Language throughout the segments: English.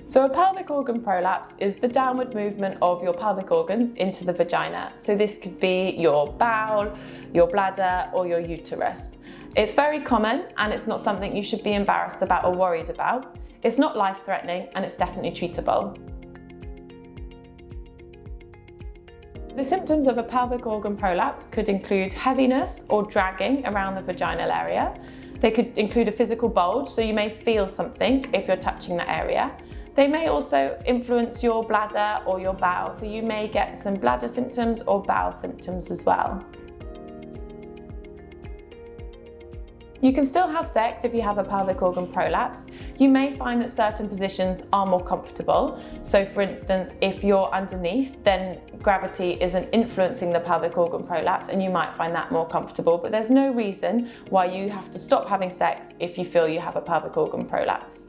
So a pelvic organ prolapse is the downward movement of your pelvic organs into the vagina. So this could be your bowel, your bladder, or your uterus. It's very common and it's not something you should be embarrassed about or worried about. It's not life-threatening and it's definitely treatable. The symptoms of a pelvic organ prolapse could include heaviness or dragging around the vaginal area. They could include a physical bulge, so you may feel something if you're touching that area. They may also influence your bladder or your bowel, so you may get some bladder symptoms or bowel symptoms as well. You can still have sex if you have a pelvic organ prolapse. You may find that certain positions are more comfortable. So for instance, if you're underneath, then gravity isn't influencing the pelvic organ prolapse and you might find that more comfortable, but there's no reason why you have to stop having sex if you feel you have a pelvic organ prolapse.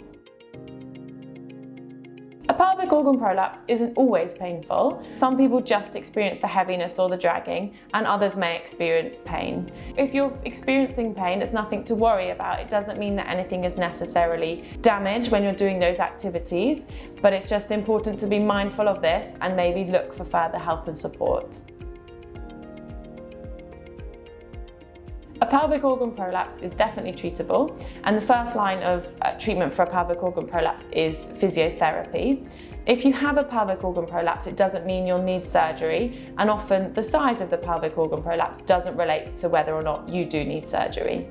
A pelvic organ prolapse isn't always painful. Some people just experience the heaviness or the dragging, and others may experience pain. If you're experiencing pain, it's nothing to worry about. It doesn't mean that anything is necessarily damaged when you're doing those activities, but it's just important to be mindful of this and maybe look for further help and support. A pelvic organ prolapse is definitely treatable, and the first line of treatment for a pelvic organ prolapse is physiotherapy. If you have a pelvic organ prolapse, it doesn't mean you'll need surgery, and often the size of the pelvic organ prolapse doesn't relate to whether or not you do need surgery.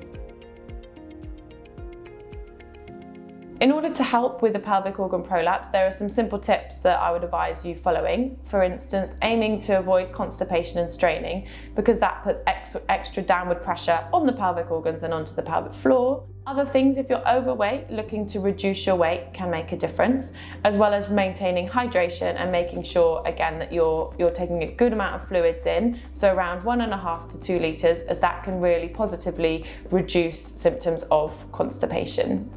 In order to help with the pelvic organ prolapse, there are some simple tips that I would advise you following. For instance, aiming to avoid constipation and straining, because that puts extra downward pressure on the pelvic organs and onto the pelvic floor. Other things, if you're overweight, looking to reduce your weight can make a difference, as well as maintaining hydration and making sure, again, that you're taking a good amount of fluids in, so around 1.5 to 2 litres, as that can really positively reduce symptoms of constipation.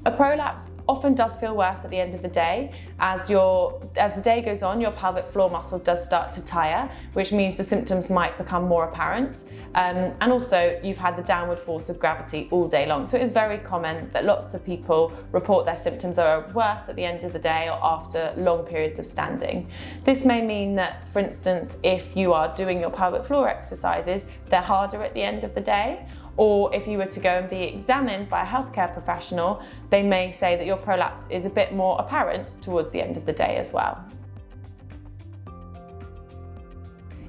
A prolapse often does feel worse at the end of the day. As the day goes on, your pelvic floor muscle does start to tire, which means the symptoms might become more apparent. And also, you've had the downward force of gravity all day long. So it's very common that lots of people report their symptoms are worse at the end of the day or after long periods of standing. This may mean that, for instance, if you are doing your pelvic floor exercises, they're harder at the end of the day. Or if you were to go and be examined by a healthcare professional, they may say that your prolapse is a bit more apparent towards the end of the day as well.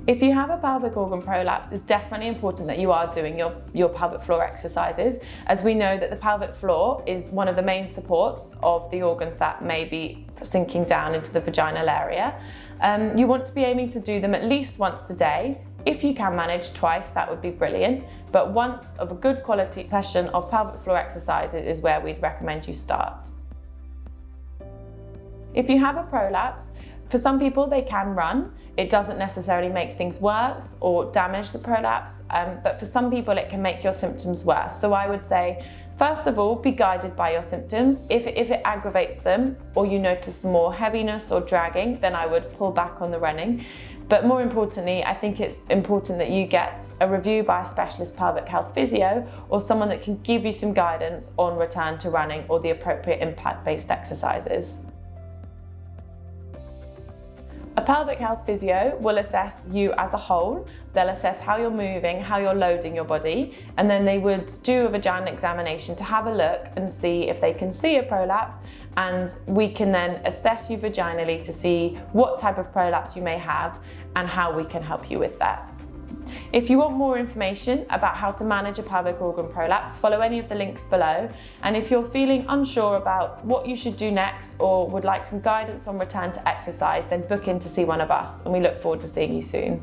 If you have a pelvic organ prolapse, it's definitely important that you are doing your pelvic floor exercises, as we know that the pelvic floor is one of the main supports of the organs that may be sinking down into the vaginal area. You want to be aiming to do them at least once a day. If you can manage twice, that would be brilliant, but once of a good quality session of pelvic floor exercises is where we'd recommend you start. If you have a prolapse, for some people they can run. It doesn't necessarily make things worse or damage the prolapse, but for some people it can make your symptoms worse. So I would say, first of all, be guided by your symptoms. If it aggravates them or you notice more heaviness or dragging, then I would pull back on the running. But more importantly, I think it's important that you get a review by a specialist pelvic health physio or someone that can give you some guidance on return to running or the appropriate impact-based exercises. A pelvic health physio will assess you as a whole. They'll assess how you're moving, how you're loading your body, and then they would do a vaginal examination to have a look and see if they can see a prolapse, and we can then assess you vaginally to see what type of prolapse you may have and how we can help you with that. If you want more information about how to manage a pelvic organ prolapse, follow any of the links below. And if you're feeling unsure about what you should do next or would like some guidance on return to exercise, then book in to see one of us, and we look forward to seeing you soon.